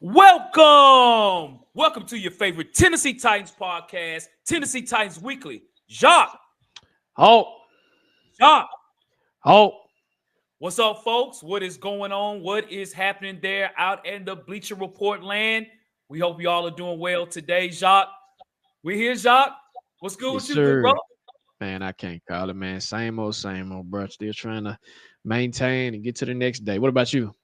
Welcome to your favorite Tennessee Titans podcast, Tennessee Titans Weekly. Jacques, Halt. Jacques, Halt. what's up, folks? What is going on? What is happening there out in the Bleacher Report land? We hope you all are doing well today, Jacques. We're here, Jacques. What's good with you, good bro? Man, I can't call it, man. Same old, bro. Still trying to maintain and get to the next day. What about you?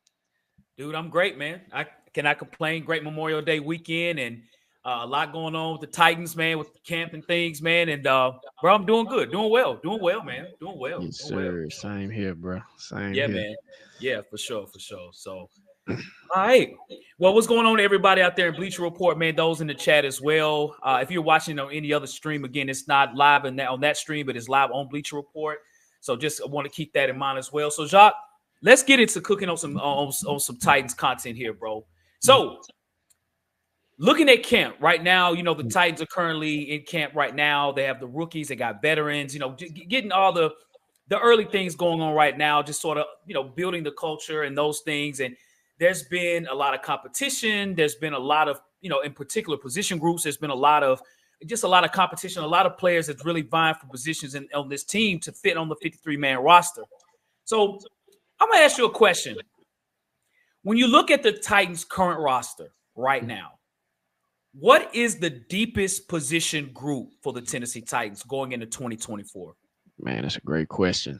Dude, I'm great, man. I cannot complain. Great Memorial Day weekend and a lot going on with the Titans, man, with the camp and things, man. And bro, I'm doing good, doing well, man, doing well. Yes, doing sir. well. Same here, bro. Same Yeah, here. man. Yeah, for sure. So, all right. Well, what's going on to everybody out there in Bleacher Report, man? Those in the chat as well. If you're watching on any other stream, again, it's not live on that stream, but it's live on Bleacher Report. So just want to keep that in mind as well. So, Jacques, let's get into cooking on some Titans content here, bro. So, looking at camp right now, you know, the Titans are currently in camp right now. They have the rookies, they got veterans, you know, getting all the early things going on right now, just sort of, you know, building the culture and those things. And there's been a lot of competition. There's been a lot of, you know, in particular position groups, there's been a lot of competition, a lot of players that's really vying for positions on this team to fit on the 53-man roster. So I'm going to ask you a question. When you look at the Titans' current roster right now, what is the deepest position group for the Tennessee Titans going into 2024? Man, that's a great question.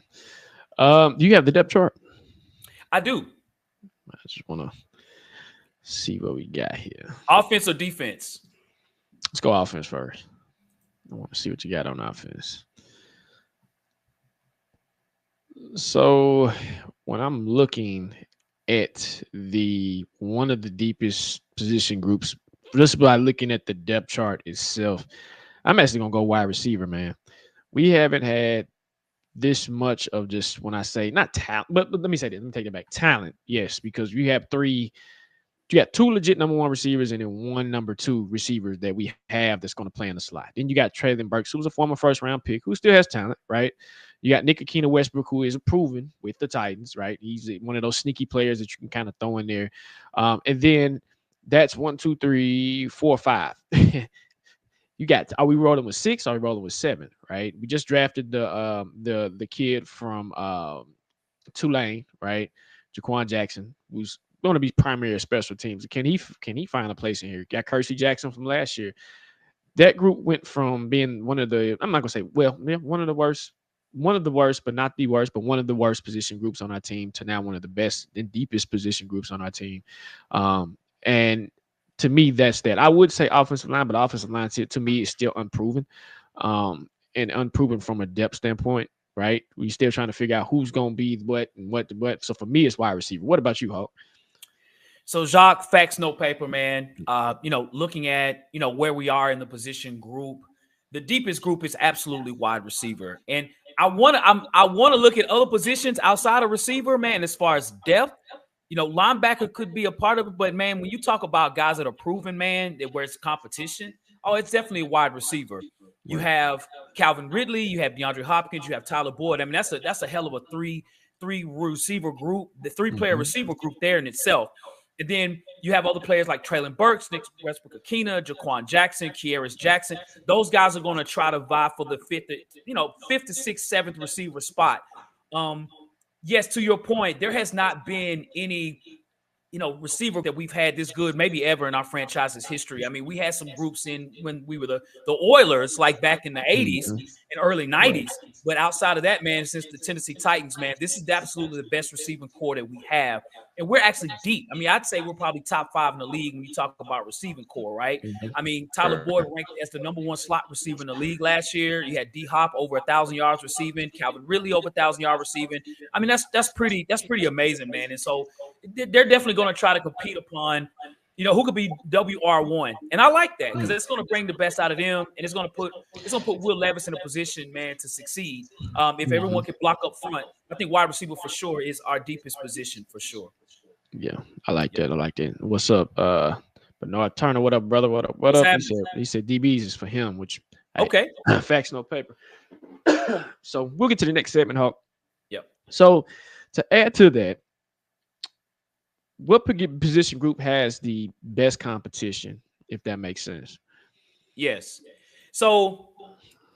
Do you have the depth chart? I do. I just want to see what we got here. Offense or defense? Let's go offense first. I want to see what you got on offense. So when I'm looking at one of the deepest position groups, just by looking at the depth chart itself, I'm actually gonna go wide receiver, man. We haven't had this much of just, when I say not talent, but let me say this. Let me take it back. Talent, yes, because you got two legit number one receivers and then one number two receiver that we have that's going to play in the slot. Then you got Treylon Burks, who's a former first round pick, who still has talent, right? You got Nick Akina Westbrook, who is proven with the Titans, right? He's one of those sneaky players that you can kind of throw in there. And then that's 1, 2, 3, 4, 5. You got, are we rolling with 6? Or are we rolling with 7? Right? We just drafted the kid from Tulane, right? Jaquan Jackson, who's going to be primary special teams. Can he find a place in here? Got Kersey Jackson from last year. That group went from being one of the, I'm not going to say, well, one of the worst, but not the worst, but one of the worst position groups on our team to now one of the best and deepest position groups on our team. And to me, that's that. I would say offensive line, but offensive line to me is still unproven, and unproven from a depth standpoint, right? We're still trying to figure out who's going to be what and what. So for me, it's wide receiver. What about you, Hulk? So Jacques, facts, no paper, man. You know, looking at, you know, where we are in the position group, the deepest group is absolutely wide receiver. And I want to look at other positions outside of receiver, man, as far as depth. You know, linebacker could be a part of it, but man, when you talk about guys that are proven, man, where it's competition, it's definitely a wide receiver. You have Calvin Ridley, you have DeAndre Hopkins, you have Tyler Boyd. I mean, that's a hell of a three receiver group, the 3-player receiver group there in itself. And then you have other players like Treylon Burks, Nick Westbrook Akina, Jaquan Jackson, Kearis Jackson. Those guys are going to try to vie for the fifth to sixth, seventh receiver spot. Yes, to your point, there has not been any, you know, receiver that we've had this good, maybe ever in our franchise's history. I mean, we had some groups in when we were the Oilers, like back in the 80s and early 90s. But outside of that, man, since the Tennessee Titans, man, this is absolutely the best receiving core that we have. And we're actually deep. I mean, I'd say we're probably top 5 in the league when you talk about receiving core, right? I mean, Tyler Boyd ranked as the number 1 slot receiver in the league last year. You had D-Hop over 1,000 yards receiving, Calvin Ridley over 1,000 yards receiving. I mean, that's pretty amazing, man. And so they're definitely going to try to compete upon, you know, who could be WR1. And I like that because it's going to bring the best out of them, and it's going to put Will Levis in a position, man, to succeed. If everyone can block up front, I think wide receiver for sure is our deepest position for sure. Yeah, I like that. I like that. What's up, Bernard Turner? What up, brother? What up? He said DBs is for him, which okay. Facts, no paper. So we'll get to the next segment, Hawk. Yep. So to add to that, what position group has the best competition, if that makes sense? Yes. So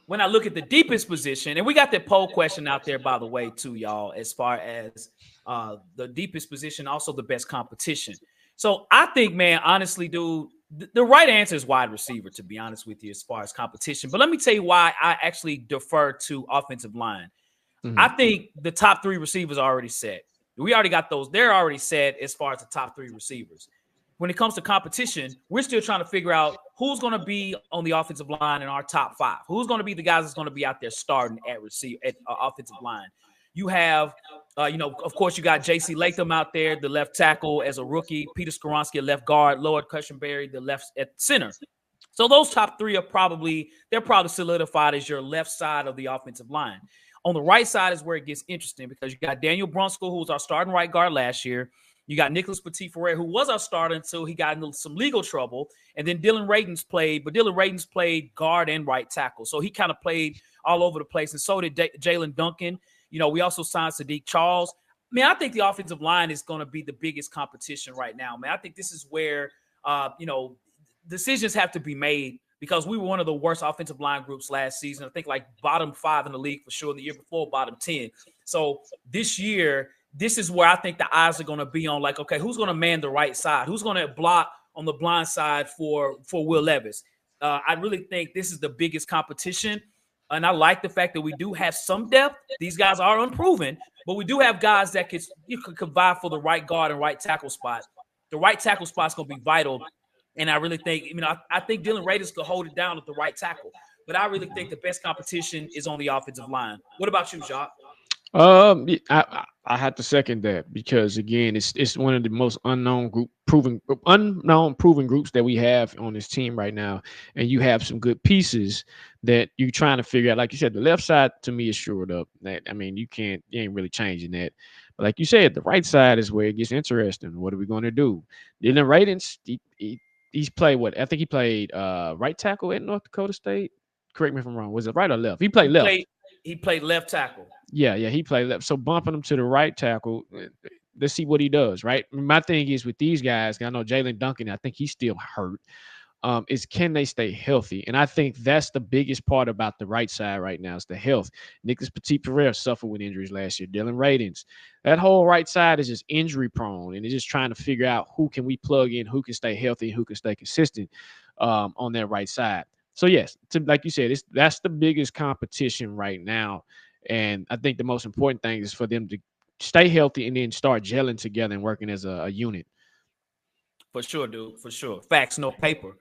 when I look at the deepest position, and we got that poll question out there, by the way, too, y'all, as far as the deepest position, also the best competition. So I think, man, honestly, dude, the right answer is wide receiver, to be honest with you, as far as competition. But let me tell you why I actually defer to offensive line. I think the top three receivers are already set. We already got those. They're already set as far as the top three receivers. When it comes to competition, we're still trying to figure out who's going to be on the offensive line in our top five. Who's going to be the guys that's going to be out there starting at offensive line. You have, of course, you got J.C. Latham out there, the left tackle as a rookie. Peter Skoronski, left guard. Lloyd Cushenberry, the left at center. So those top three are probably solidified as your left side of the offensive line. On the right side is where it gets interesting because you got Daniel Brunskill, who was our starting right guard last year. You got Nicholas Petit-Frere, who was our starter until he got into some legal trouble. And then Dylan Radins played guard and right tackle. So he kind of played all over the place. And so did Jalen Duncan. We also signed Sadiq Charles. Man, I think the offensive line is going to be the biggest competition right now, man. I think this is where, decisions have to be made because we were one of the worst offensive line groups last season. I think like bottom 5 in the league for sure. The year before, bottom 10. So this year, this is where I think the eyes are going to be on, like, okay, who's going to man the right side? Who's going to block on the blind side for Will Levis? I really think this is the biggest competition. And I like the fact that we do have some depth. These guys are unproven, but we do have guys that could vie for the right guard and right tackle spot. The right tackle spot is going to be vital. And I really think, I think Dylan Radins could hold it down at the right tackle. But I really think the best competition is on the offensive line. What about you, Jacques? I have to second that because again, it's one of the most proven groups that we have on this team right now, and you have some good pieces that you're trying to figure out. Like you said, the left side to me is shored up. You ain't really changing that. But like you said, the right side is where it gets interesting. What are we going to do? Dylan Radins, he's played what? I think he played right tackle at North Dakota State. Correct me if I'm wrong. Was it right or left? He played left. He played left tackle. Yeah, he played left. So bumping him to the right tackle, let's see what he does, right? My thing is with these guys, I know Jalen Duncan, I think he's still hurt, is can they stay healthy? And I think that's the biggest part about the right side right now is the health. Nicholas Petit-Frere suffered with injuries last year. Dylan Radins. That whole right side is just injury prone, and it's just trying to figure out who can we plug in, who can stay healthy, who can stay consistent on that right side. So, yes, like you said, that's the biggest competition right now. And I think the most important thing is for them to stay healthy and then start gelling together and working as a unit. For sure, dude. For sure. Facts, no paper.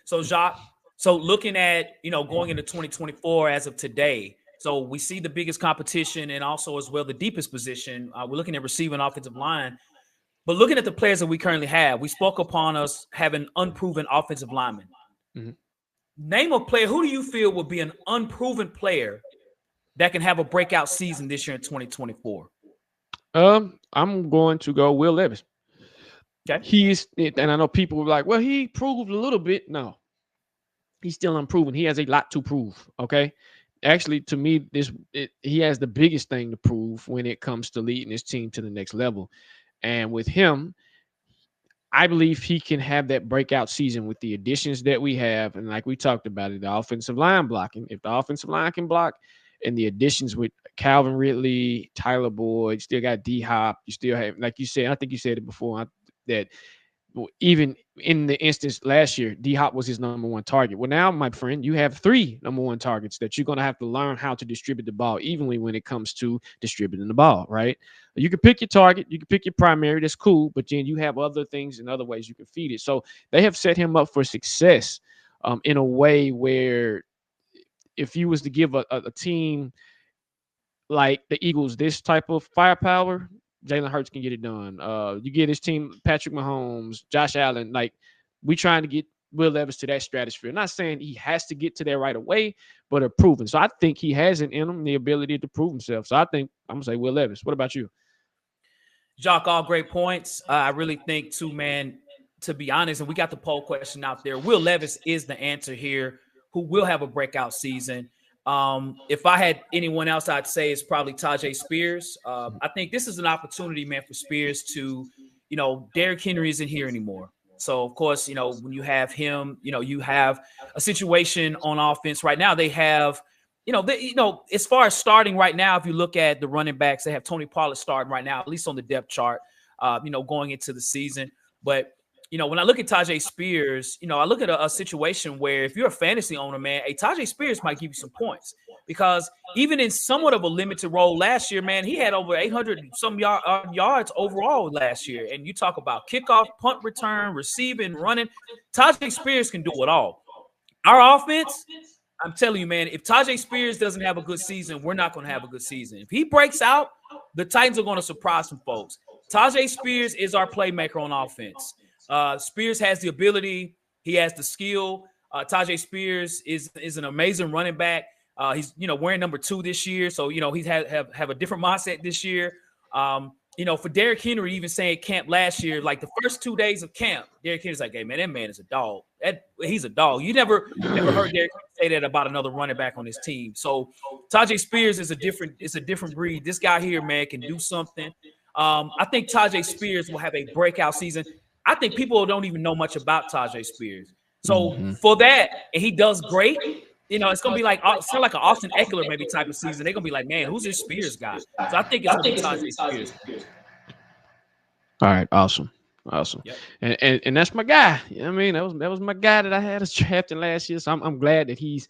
So, Jacques, looking at, going into 2024 as of today, so we see the biggest competition and also as well the deepest position. We're looking at receiving offensive line. But looking at the players that we currently have, we spoke upon us having unproven offensive linemen. Mm-hmm. Name a player. Who do you feel will be an unproven player that can have a breakout season this year in 2024? I'm going to go Will Levis. Okay. And I know people were like, well, he proved a little bit. No, he's still unproven. He has a lot to prove. Okay. Actually, to me, he has the biggest thing to prove when it comes to leading his team to the next level. And with him, I believe he can have that breakout season with the additions that we have. And like we talked about it, the offensive line blocking. If the offensive line can block, and the additions with Calvin Ridley, Tyler Boyd, still got D-Hop. You still have, like you said, I think you said it before, that even in the instance last year, D-Hop was his number one target. Well, now, my friend, you have 3 number one targets that you're going to have to learn how to distribute the ball evenly when it comes to distributing the ball, right? You can pick your target. You can pick your primary. That's cool. But then you have other things and other ways you can feed it. So they have set him up for success in a way where if you was to give a team like the Eagles this type of firepower, Jalen Hurts can get it done. You get his team, Patrick Mahomes, Josh Allen, like we trying to get Will Levis to that stratosphere. Not saying he has to get to there right away, but a proven. So I think he has it in him, the ability to prove himself. So I think I'm going to say Will Levis. What about you? Jacques, all great points. I really think too, man, to be honest, and we got the poll question out there, Will Levis is the answer here, who will have a breakout season. If I had anyone else, I'd say it's probably Tyjae Spears. I think this is an opportunity, man, for Spears to, Derrick Henry isn't here anymore. So, of course, when you have him, you have a situation on offense right now. They have, as far as starting right now, if you look at the running backs, they have Tony Pollard starting right now, at least on the depth chart, going into the season. But, when I look at Tyjae Spears, I look at a situation where if you're a fantasy owner, man, Tyjae Spears might give you some points because even in somewhat of a limited role last year, man, he had over 800 some yards overall last year. And you talk about kickoff, punt return, receiving, running. Tyjae Spears can do it all. Our offense, I'm telling you, man, if Tyjae Spears doesn't have a good season, we're not going to have a good season. If he breaks out, the Titans are going to surprise some folks. Tyjae Spears is our playmaker on offense. Spears has the ability. He has the skill. Tyjae Spears is an amazing running back. He's wearing number 2 this year, so he's have a different mindset this year. For Derrick Henry, even saying camp last year, like the first 2 days of camp, Derrick Henry's like, "Hey man, that man is a dog. He's a dog." You never heard Derrick say that about another running back on his team. So Tyjae Spears is a different breed. This guy here, man, can do something. I think Tyjae Spears will have a breakout season. I think people don't even know much about Tyjae Spears. So for that, and he does great. It's gonna be like an Austin Eckler maybe type of season. They're gonna be like, man, who's this Spears guy? So I think it's gonna be Tyjae Spears. All right, awesome. Yep. And that's my guy. That was my guy that I had as drafting last year. So I'm glad that he's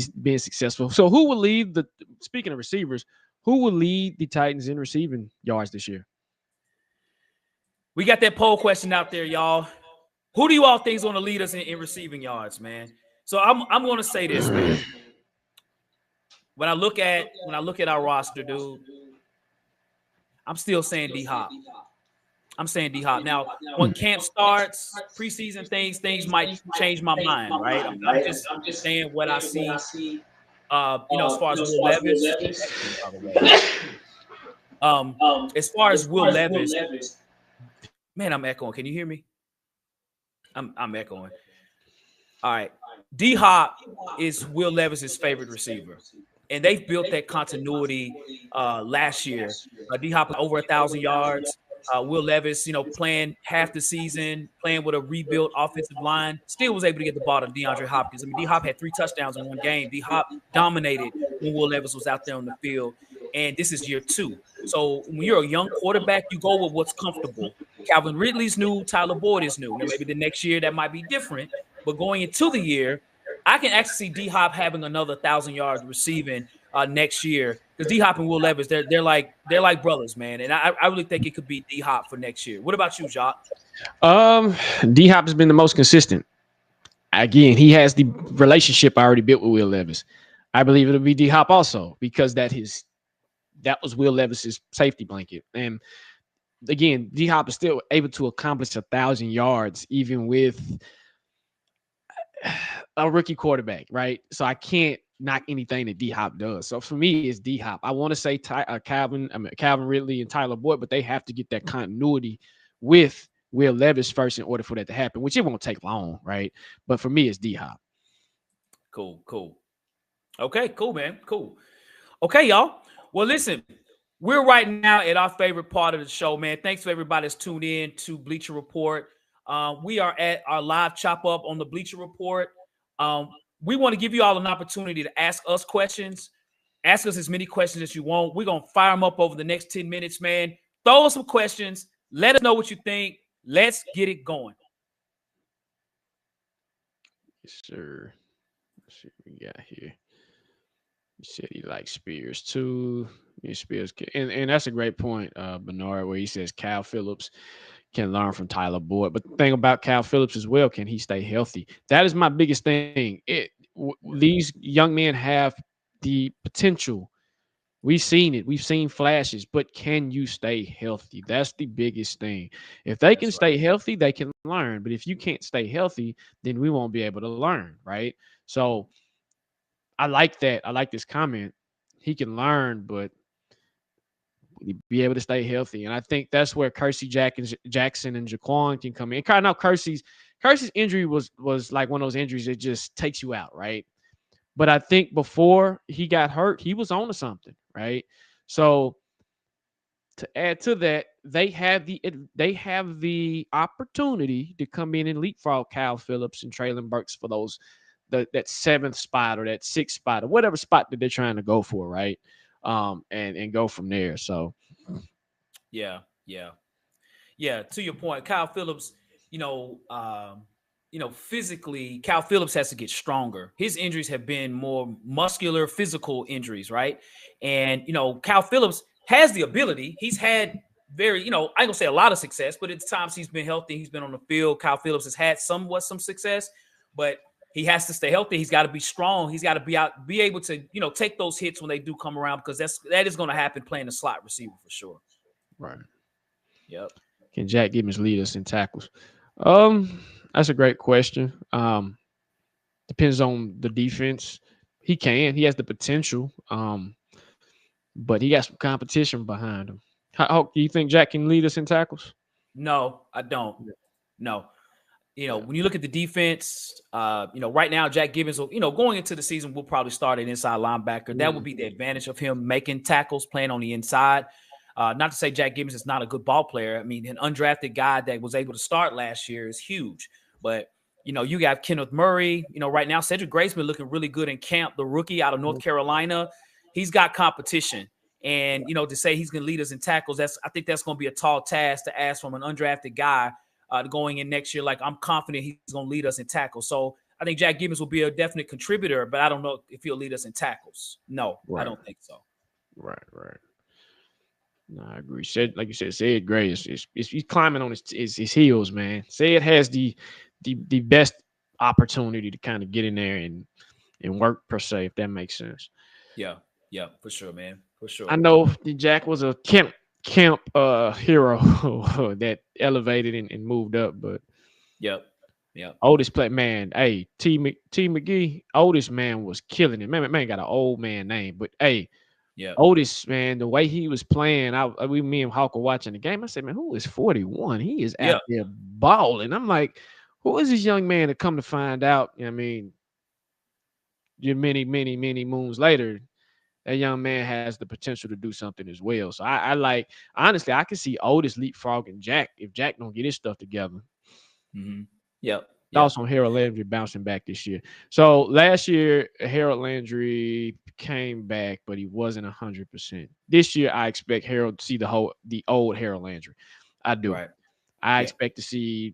been successful. So who will lead speaking of receivers, who will lead the Titans in receiving yards this year? We got that poll question out there, y'all. Who do you all think is going to lead us in receiving yards, man? So I'm going to say this, man. When I look at our roster, dude, I'm still saying D-Hop. I'm saying D-Hop. Now, when camp starts, preseason things might change my mind, right? I'm just saying what I see. As far as Will Levis, as far as Will Levis, man, I'm echoing. Can you hear me? I'm echoing. All right. D-Hop is Will Levis's favorite receiver. And they've built that continuity last year. D-Hop over 1,000 yards. Will Levis, playing half the season, playing with a rebuilt offensive line, still was able to get the ball to DeAndre Hopkins. I mean, D-Hop had 3 touchdowns in one game. D-Hop dominated when Will Levis was out there on the field. And this is year 2. So when you're a young quarterback, you go with what's comfortable. Calvin Ridley's new. Tyler Boyd is new. Now, maybe the next year that might be different. But going into the year, I can actually see D-Hop having another 1,000 yards receiving next year because D-Hop and Will Levis, they're like brothers, man. And I really think it could be D-Hop for next year. What about you, Jacques? D-Hop has been the most consistent. Again, he has the relationship already built with Will Levis. I believe it'll be D-Hop also because that was Will Levis's safety blanket. And again, D-Hop is still able to accomplish 1,000 yards even with a rookie quarterback, right? So I can't knock anything that D-Hop does. So for me, it's D-Hop. I want to say Calvin Ridley and Tyler Boyd, but they have to get that continuity with Will Levis first in order for that to happen, which it won't take long, right? But for me, it's D-Hop. Cool. Okay, cool, man. Cool. Okay, y'all. Well, listen, we're right now at our favorite part of the show, man. Thanks for everybody that's tuned in to Bleacher Report. We are at our live chop up on the Bleacher Report. We want to give you all an opportunity to ask us questions. Ask us as many questions as you want. We're going to fire them up over the next 10 minutes, man. Throw us some questions. Let us know what you think. Let's get it going. Yes, sir. Let's see what we got here. You said he likes Spears too. Spears, and that's a great point, Bernard, where he says Kyle Phillips can learn from Tyler Boyd. But the thing about Kyle Phillips as well, can he stay healthy? That is my biggest thing. These young men have the potential. We've seen it. We've seen flashes, but can you stay healthy? That's the biggest thing. If they can stay healthy, they can learn. But if you can't stay healthy, then we won't be able to learn, right? So I like that. I like this comment. He can learn, but be able to stay healthy. And I think that's where Kersey Jackson and Jaquan can come in. I know Kersey's injury was like one of those injuries that just takes you out, right? But I think before he got hurt, he was on to something, right? So to add to that, they have the opportunity to come in and leapfrog Kyle Phillips and Traylon Burks for that seventh spot or that sixth spot or whatever spot that they're trying to go for, right? And go from there. So yeah, yeah. Yeah, to your point, Kyle Phillips, physically, Kyle Phillips has to get stronger. His injuries have been more muscular, physical injuries, right? And, Kyle Phillips has the ability. He's had very, I ain't gonna say a lot of success, but at times he's been healthy. He's been on the field. Kyle Phillips has had some success, but he has to stay healthy. He's got to be strong. He's got to be able to, take those hits when they do come around, because that is going to happen playing the slot receiver for sure. Right. Yep. Can Jack Gibbons lead us in tackles? That's a great question. Depends on the defense. He can. He has the potential. But he got some competition behind him. How do you think Jack can lead us in tackles? No, I don't. No. When you look at the defense, right now Jack Gibbons will, going into the season, will probably start an inside linebacker. That would be the advantage of him making tackles, playing on the inside. Not to say Jack Gibbons is not a good ball player. I mean, an undrafted guy that was able to start last year is huge. But, you got Kenneth Murray. Right now Cedric Gray's been looking really good in camp, the rookie out of North Carolina. He's got competition. And, to say he's going to lead us in tackles, I think that's going to be a tall task to ask from an undrafted guy going in next year. Like, I'm confident he's going to lead us in tackles. So I think Jack Gibbons will be a definite contributor, but I don't know if he'll lead us in tackles. No, right. I don't think so. Right. No, I agree. Like you said, Ced Gray he's climbing on his heels, man. Ced has the best opportunity to kind of get in there and work, per se, if that makes sense. Yeah, for sure, man. For sure. I know Jack was a camp hero that elevated and moved up, but yeah. Otis play, man. Hey, T McGee, Otis, man, was killing it. Man got an old man name, but hey, yeah, Otis, man, the way he was playing, me and Hawk were watching the game. I said, man, who is 41? He is out there balling. I'm like, who is this young man to come to find out? I mean, many moons later, that young man has the potential to do something as well. So honestly, I can see Otis leapfrogging Jack if Jack don't get his stuff together. Mm-hmm. Yep. Thoughts on Harold Landry bouncing back this year? So last year, Harold Landry came back, but he wasn't 100%. This year, I expect Harold to see the old Harold Landry. I do. Right. I expect to see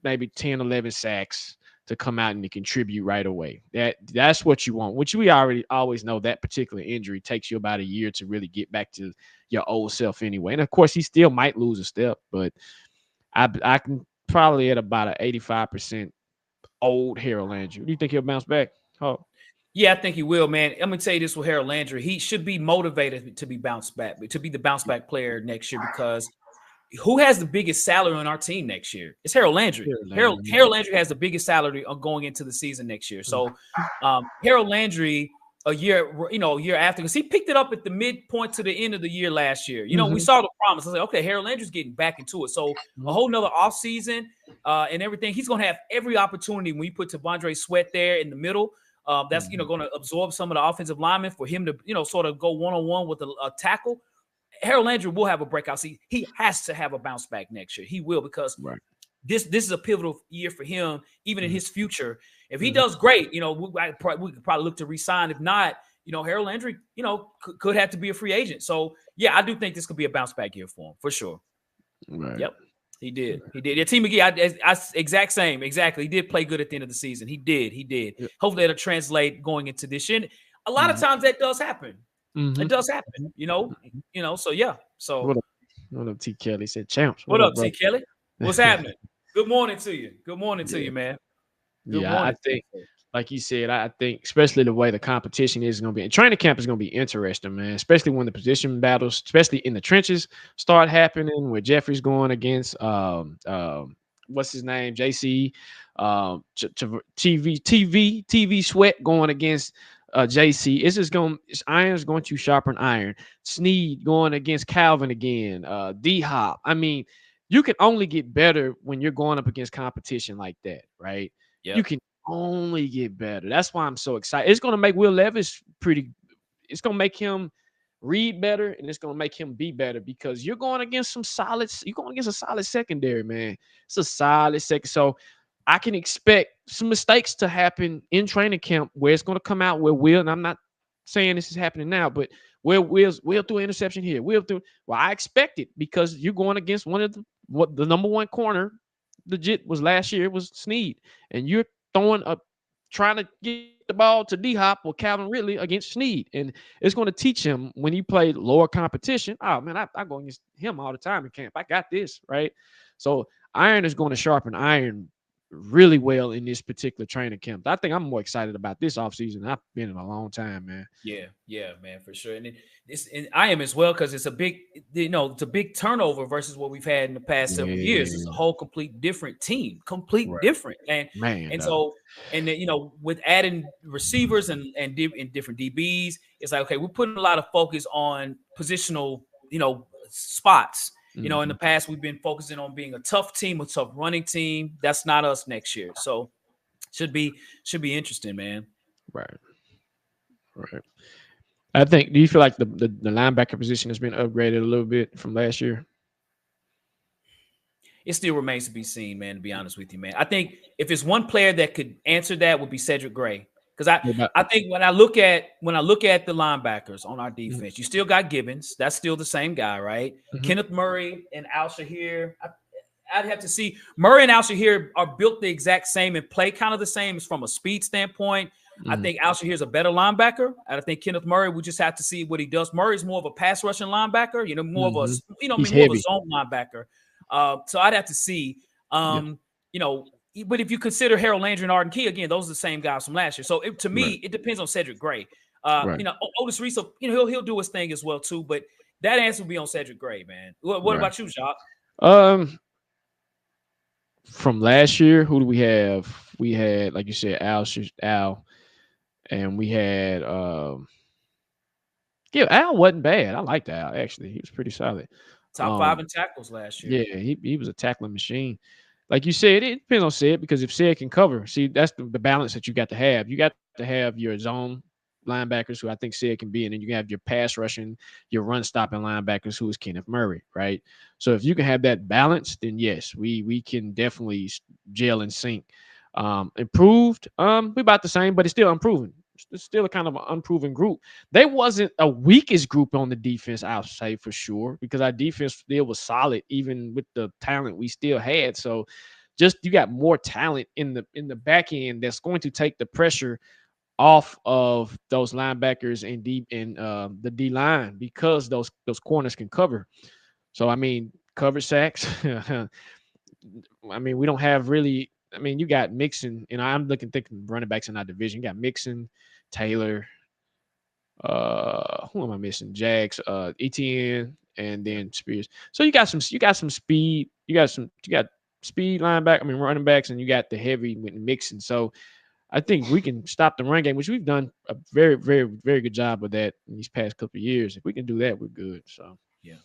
maybe 10, 11 sacks to come out and to contribute right away. That's what you want, which we always know that particular injury takes you about a year to really get back to your old self anyway. And of course, he still might lose a step, but I can probably at about an 85% old Harold Landry. Do you think he'll bounce back? Oh, yeah, I think he will, man. I'm gonna tell you this with Harold Landry. He should be motivated to be bounced back, to be the bounce back player next year, because who has the biggest salary on our team next year? It's Harold Landry. Harold Landry has the biggest salary going into the season next year. So Harold Landry, a year after, because he picked it up at the midpoint to the end of the year last year. We saw the promise. I was like, okay, Harold Landry's getting back into it. So a whole nother offseason and everything. He's going to have every opportunity when you put T'Vondre Sweat there in the middle. That's going to absorb some of the offensive linemen for him to sort of go one-on-one with a tackle. Harold Landry will have a breakout season. He has to have a bounce back next year. He will, because this is a pivotal year for him, even in his future. If he does great, we could probably look to re-sign. If not, Harold Landry, could have to be a free agent. So yeah, I do think this could be a bounce back year for him for sure. Right. Yep. He did. Yeah, T. McGee, exactly. He did play good at the end of the season. He did. Yep. Hopefully that'll translate going into this year. And a lot of times that does happen. It does happen, so yeah. So what up, T. Kelly? Said champs. What up, T. Kelly? What's happening? Good morning to you. Good morning to you, man. Good morning. I think, like you said, I think especially the way the competition is going to be, and training camp is going to be interesting, man, especially when the position battles, especially in the trenches, start happening, where Jeffrey's going against what's his name, JC, TV Sweat going against JC. It's iron's going to sharpen iron. Sneed going against Calvin again. D-Hop. I mean, you can only get better when you're going up against competition like that, right? Yeah. You can only get better. That's why I'm so excited. It's going to make Will Levis it's going to make him read better, and it's going to make him be better because you're going against a solid secondary, man. It's a solid second. So I can expect some mistakes to happen in training camp where it's going to come out where and I'm not saying this is happening now, but where Will threw an interception here. Well, I expect it because you're going against one of the number one corner legit was last year was Snead, and you're trying to get the ball to D-Hop or Calvin Ridley against Snead, and it's going to teach him when you play lower competition. Oh man, I go against him all the time in camp. I got this right. So iron is going to sharpen iron really well in this particular training camp. I think I'm more excited about this offseason than I've been in a long time, man. Yeah, man, for sure. And I am as well because it's a big, it's a big turnover versus what we've had in the past several years. It's a whole complete different team, different. And man, and so with adding receivers and different DBs, it's like okay, we're putting a lot of focus on positional, spots. In the past, we've been focusing on being a tough team, a tough running team. That's not us next year. So should be interesting, man. Right. I think, do you feel like the linebacker position has been upgraded a little bit from last year? It still remains to be seen, man, to be honest with you, man. I think if it's one player that could answer that would be Cedric Gray. Because I think when I look at the linebackers on our defense, you still got Gibbons. That's still the same guy, right? Mm-hmm. Kenneth Murray and Al Shahir. I'd have to see. Murray and Al Shahir are built the exact same and play kind of the same as from a speed standpoint. Mm-hmm. I think Al Shahir is a better linebacker. I think Kenneth Murray, we just have to see what he does. Murray's more of a pass rushing linebacker, more of a zone linebacker. So I'd have to see. But if you consider Harold Landry and Arden Key, again, those are the same guys from last year. So to me, it depends on Cedric Gray. Otis Reese, he'll do his thing as well too. But that answer will be on Cedric Gray, man. What about you, Jacques? From last year, who do we have? We had, like you said, Al, and we had Al wasn't bad. I liked Al actually. He was pretty solid. Top 5 in tackles last year. Yeah, he was a tackling machine. Like you said, it depends on Ced because if Ced can cover, see, that's the balance that you got to have. You got to have your zone linebackers who I think Ced can be, and then you can have your pass rushing, your run stopping linebackers who is Kenneth Murray, right? So if you can have that balance, then yes, we can definitely gel and sync. Improved, we about the same, but it's still unproven. It's still a kind of an unproven group. They wasn't a weakest group on the defense, I'll say for sure, because our defense still was solid, even with the talent we still had. So just you got more talent in the back end that's going to take the pressure off of those linebackers and the D line because those corners can cover. So I mean, cover sacks. I mean, we don't have really. I mean, you got Mixon, I'm thinking running backs in our division. You got Mixon, Taylor, who am I missing? Jags, Etienne, and then Spears. So you got some speed. You got speed linebacker. I mean, running backs, and you got the heavy with Mixon. So I think we can stop the run game, which we've done a very, very, very good job of that in these past couple of years. If we can do that, we're good. So yeah,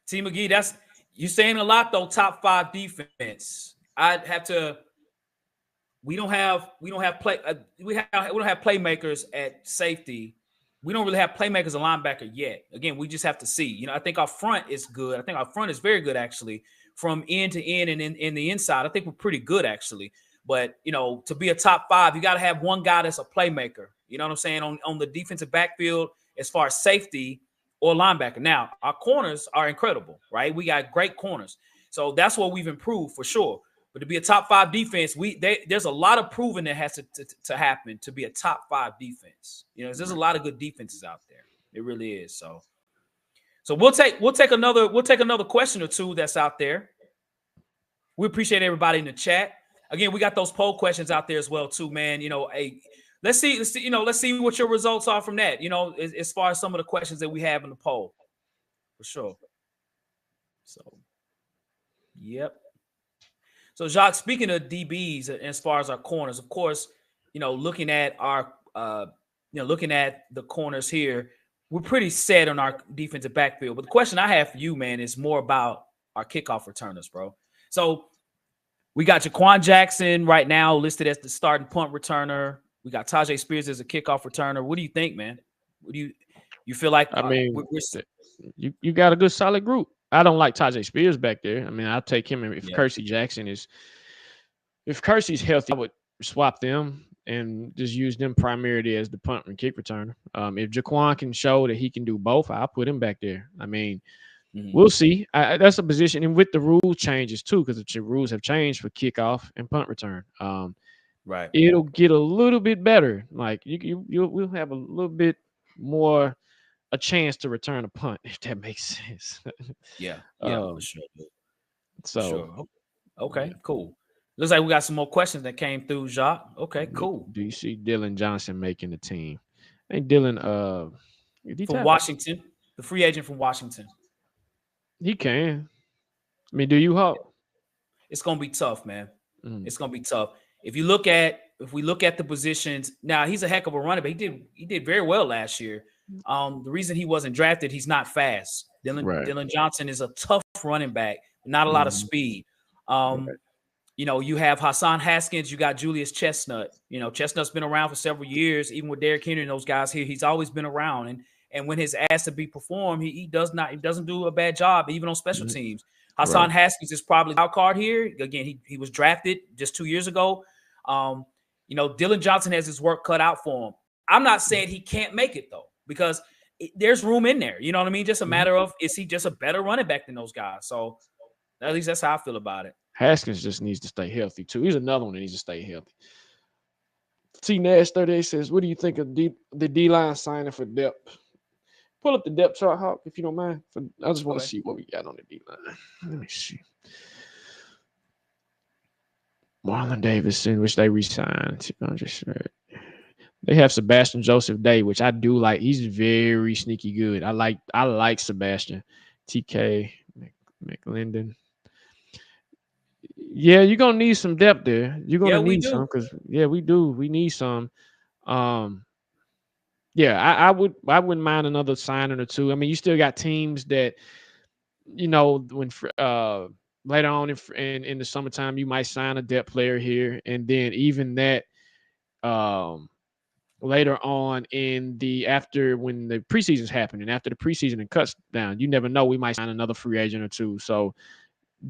T. McGee, you're saying a lot though. Top 5 defense. I'd have to. We don't have playmakers at safety. We don't really have playmakers at linebacker yet. Again, we just have to see. I think our front is good. I think our front is very good actually, from end to end and in the inside. I think we're pretty good actually. But to be a top 5, you got to have one guy that's a playmaker. You know what I'm saying? On the defensive backfield, as far as safety or linebacker. Now our corners are incredible, right? We got great corners, so that's what we've improved for sure. But to be a top 5 defense, there's a lot of proving that has to happen to be a top 5 defense. There's a lot of good defenses out there. It really is. So we'll take another question or two that's out there. We appreciate everybody in the chat. Again, we got those poll questions out there as well too, man. Let's see what your results are from that. As far as some of the questions that we have in the poll, for sure. So, yep. So, Jacques, speaking of DBs, as far as our corners, of course, looking at our, looking at the corners here, we're pretty set on our defensive backfield. But the question I have for you, man, is more about our kickoff returners, bro. So we got Jaquan Jackson right now listed as the starting punt returner. We got Tyjae Spears as a kickoff returner. What do you think, man? You feel like I mean, you got a good solid group. I don't like Tajay Spears back there. I mean, I'll take him if Kersey Jackson is. If Kersey's healthy, I would swap them and just use them primarily as the punt and kick returner. If Jaquan can show that he can do both, I'll put him back there. I mean, we'll see. That's a position, and with the rule changes too, because the rules have changed for kickoff and punt return. Right, it'll get a little bit better. Like we'll have a little bit more a chance to return a punt, if that makes sense. Yeah, for sure. So, sure. Okay, cool. Looks like we got some more questions that came through, Jacques. Okay, cool. Do you see Dylan Johnson making the team? Hey, Dylan, from Washington, the free agent from Washington. He can. I mean, do you hope? It's gonna be tough, man. It's gonna be tough. If we look at the positions, now he's a heck of a runner, but he did very well last year. The reason he wasn't drafted, he's not fast. Dylan Johnson is a tough running back, not a lot of speed. You know, you have Hassan Haskins, you got Julius Chestnut. You know, Chestnut's been around for several years, even with Derrick Henry and those guys here. He's always been around, and when his asked to be performed, he doesn't do a bad job, even on special teams. Hassan Haskins is probably the wild card here. Again, he was drafted just 2 years ago. You know, Dylan Johnson has his work cut out for him. I'm not saying he can't make it though, because there's room in there. You know what I mean? Just a matter of, is he just a better running back than those guys? So at least that's how I feel about it. Haskins just needs to stay healthy too. He's another one that needs to stay healthy. T Nash 38 says, "What do you think of the D-line signing for depth?" Pull up the depth chart, Hawk, if you don't mind. I just want to see what we got on the D-line. Let me see. Marlon Davidson, which they re-signed. They have Sebastian Joseph Day, which I do like. He's very sneaky good. I like Sebastian. TK McLendon. Yeah, you're gonna need some depth there. You're gonna need some, because we do. We need some. I wouldn't mind another signing or two. I mean, you still got teams that, you know, when later on in the summertime, you might sign a depth player here, and then even that later on when the preseason's happening, after the preseason and cuts down, you never know, we might sign another free agent or two. So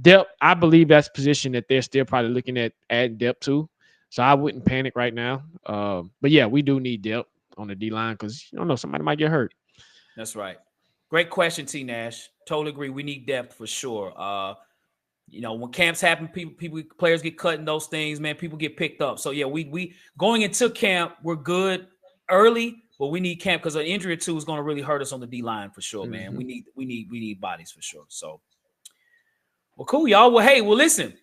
depth, I believe that's a position that they're still probably looking at adding depth to. So I wouldn't panic right now. But yeah, we do need depth on the D-line, because you don't know, somebody might get hurt. That's right. Great question, T Nash. Totally agree. We need depth for sure. You know, when camps happen, players get cut and those things, man, people get picked up. So yeah, we going into camp, we're good early, but we need camp, because an injury or two is going to really hurt us on the D-line for sure, man. We need bodies for sure. So, well, cool, y'all. Well, hey, listen,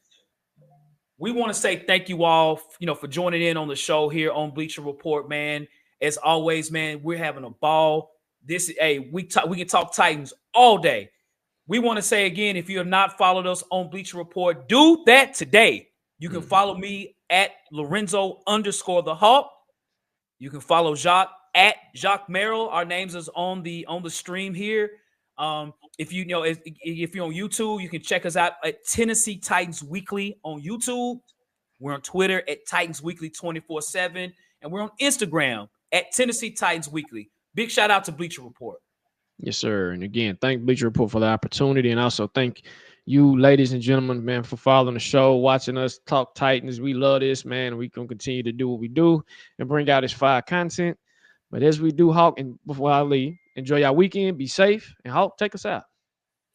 we want to say thank you all, for joining in on the show here on Bleacher Report, man. As always, man, we're having a ball. We can talk Titans all day. We want to say again, if you have not followed us on Bleacher Report, do that today. You can follow me at Lorenzo_the Hawk. You can follow Jacques at Jacques Merrill. Our names is on the stream here. If you're on YouTube, you can check us out at Tennessee Titans Weekly on YouTube. We're on Twitter at Titans Weekly 24/7, and we're on Instagram at Tennessee Titans Weekly. Big shout out to Bleacher Report. Yes, sir. And again, thank Bleacher Report for the opportunity, and also thank you, ladies and gentlemen, man, for following the show, watching us talk Titans. We love this, man. We can continue to do what we do and bring out this fire content. But as we do, Hawk, and before I leave, enjoy your weekend, be safe, and Hawk, take us out.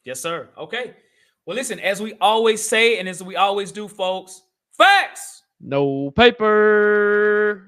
Yes, sir. Okay. Well, listen, as we always say, and as we always do, folks, facts. No paper.